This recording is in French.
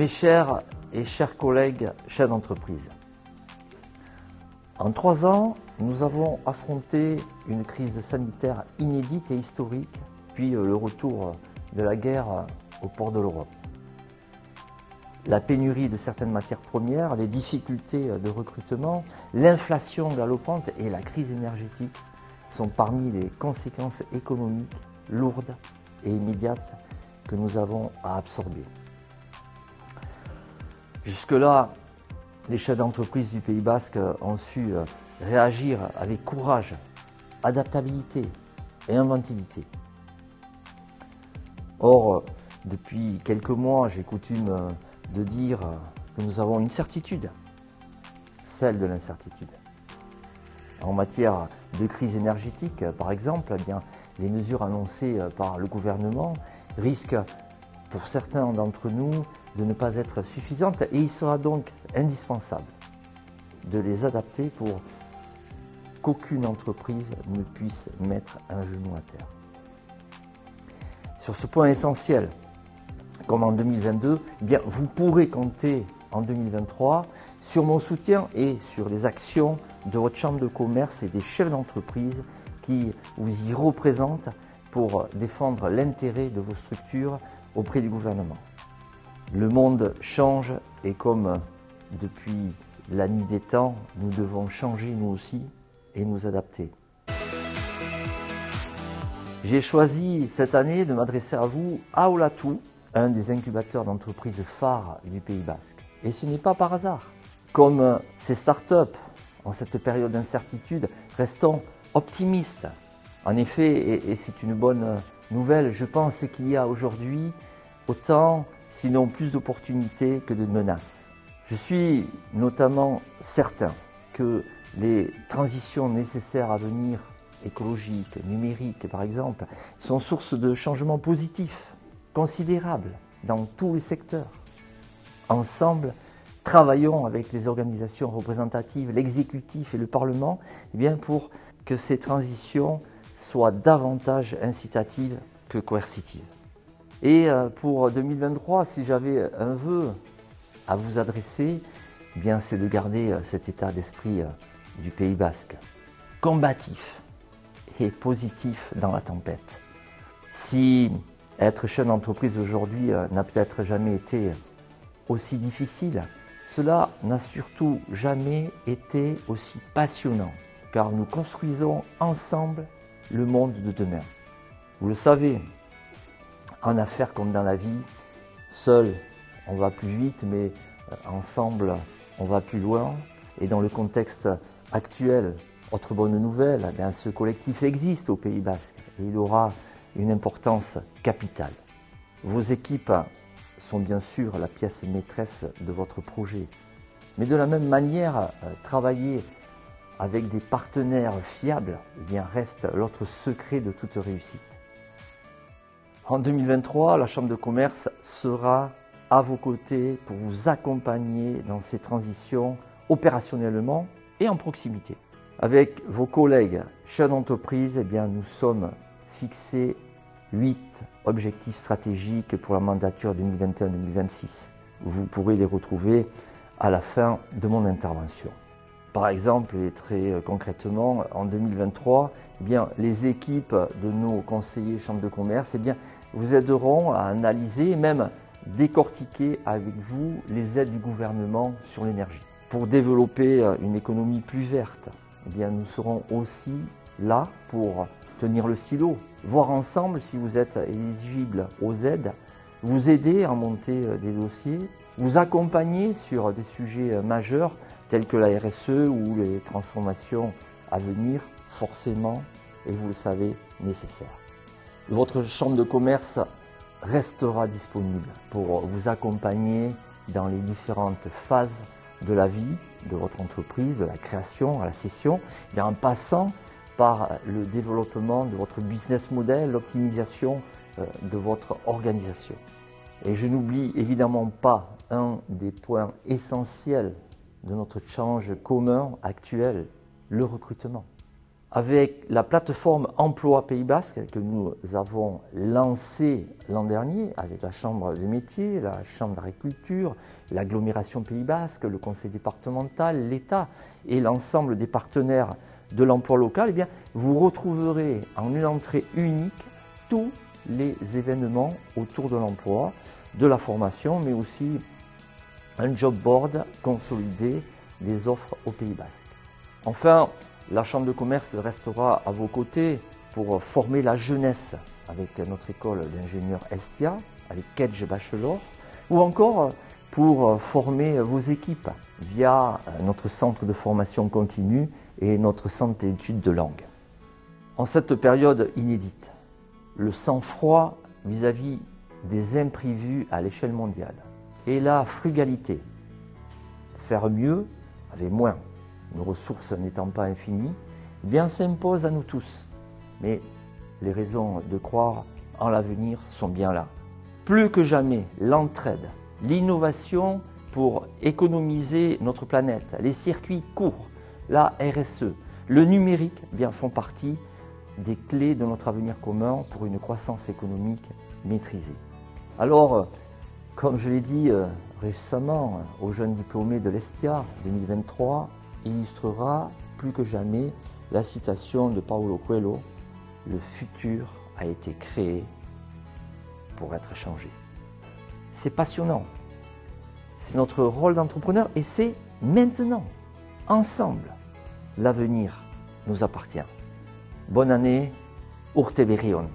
Mes chers et chers collègues chefs d'entreprise, en 3 ans, nous avons affronté une crise sanitaire inédite et historique, puis le retour de la guerre aux ports de l'Europe. La pénurie de certaines matières premières, les difficultés de recrutement, l'inflation galopante et la crise énergétique sont parmi les conséquences économiques lourdes et immédiates que nous avons à absorber. Jusque-là, les chefs d'entreprise du Pays Basque ont su réagir avec courage, adaptabilité et inventivité. Or, depuis quelques mois, j'ai coutume de dire que nous avons une certitude, celle de l'incertitude. En matière de crise énergétique, par exemple, les mesures annoncées par le gouvernement risquent pour certains d'entre nous de ne pas être suffisantes et il sera donc indispensable de les adapter pour qu'aucune entreprise ne puisse mettre un genou à terre. Sur ce point essentiel, comme en 2022, vous pourrez compter en 2023 sur mon soutien et sur les actions de votre chambre de commerce et des chefs d'entreprise qui vous y représentent pour défendre l'intérêt de vos structures auprès du gouvernement. Le monde change et comme depuis la nuit des temps, nous devons changer nous aussi et nous adapter. J'ai choisi cette année de m'adresser à vous à Olatu, un des incubateurs d'entreprises phares du Pays Basque. Et ce n'est pas par hasard. Comme ces startups en cette période d'incertitude, restons optimistes. En effet, et c'est une bonne nouvelle, je pense qu'il y a aujourd'hui autant, sinon plus d'opportunités que de menaces. Je suis notamment certain que les transitions nécessaires à venir, écologiques, numériques par exemple, sont source de changements positifs, considérables dans tous les secteurs. Ensemble, travaillons avec les organisations représentatives, l'exécutif et le Parlement pour que ces transitions soient davantage incitatives que coercitives. Et pour 2023, si j'avais un vœu à vous adresser, c'est de garder cet état d'esprit du Pays Basque, combatif et positif dans la tempête. Si être chef d'entreprise aujourd'hui n'a peut-être jamais été aussi difficile, cela n'a surtout jamais été aussi passionnant, car nous construisons ensemble le monde de demain. Vous le savez, en affaires comme dans la vie, seul on va plus vite, mais ensemble on va plus loin. Et dans le contexte actuel, autre bonne nouvelle, ce collectif existe au Pays Basque et il aura une importance capitale. Vos équipes sont bien sûr la pièce maîtresse de votre projet. Mais de la même manière, travailler avec des partenaires fiables reste l'autre secret de toute réussite. En 2023, la Chambre de commerce sera à vos côtés pour vous accompagner dans ces transitions opérationnellement et en proximité. Avec vos collègues chefs d'entreprise, nous sommes fixés 8 objectifs stratégiques pour la mandature 2021-2026. Vous pourrez les retrouver à la fin de mon intervention. Par exemple, et très concrètement, en 2023, les équipes de nos conseillers chambres de commerce vous aideront à analyser et même décortiquer avec vous les aides du gouvernement sur l'énergie. Pour développer une économie plus verte, nous serons aussi là pour tenir le stylo, voir ensemble si vous êtes éligible aux aides, vous aider à monter des dossiers, vous accompagner sur des sujets majeurs tels que la RSE ou les transformations à venir, forcément, et vous le savez, nécessaires. Votre chambre de commerce restera disponible pour vous accompagner dans les différentes phases de la vie de votre entreprise, de la création à la cession, en passant par le développement de votre business model, l'optimisation de votre organisation. Et je n'oublie évidemment pas un des points essentiels de notre challenge commun actuel, le recrutement. avec la plateforme Emploi Pays Basque que nous avons lancée l'an dernier avec la Chambre des métiers, la Chambre d'agriculture, l'agglomération Pays Basque, le conseil départemental, l'État et l'ensemble des partenaires de l'emploi local, eh bien, vous retrouverez en une entrée unique tous les événements autour de l'emploi, de la formation, mais aussi un job board consolidé des offres au Pays Basque. Enfin, la Chambre de commerce restera à vos côtés pour former la jeunesse avec notre école d'ingénieurs Estia, avec Kedge Bachelor, ou encore pour former vos équipes via notre centre de formation continue et notre centre d'études de langue. En cette période inédite, le sang-froid vis-à-vis des imprévus à l'échelle mondiale et la frugalité, faire mieux avec moins, nos ressources n'étant pas infinies, bien s'impose à nous tous. Mais les raisons de croire en l'avenir sont bien là. Plus que jamais, l'entraide, l'innovation pour économiser notre planète, les circuits courts, la RSE, le numérique bien font partie des clés de notre avenir commun pour une croissance économique maîtrisée. Alors, comme je l'ai dit récemment aux jeunes diplômés de l'Estia 2023, illustrera plus que jamais la citation de Paulo Coelho, « Le futur a été créé pour être changé ». C'est passionnant, c'est notre rôle d'entrepreneur et c'est maintenant, ensemble, l'avenir nous appartient. Bonne année, Urte Berrión.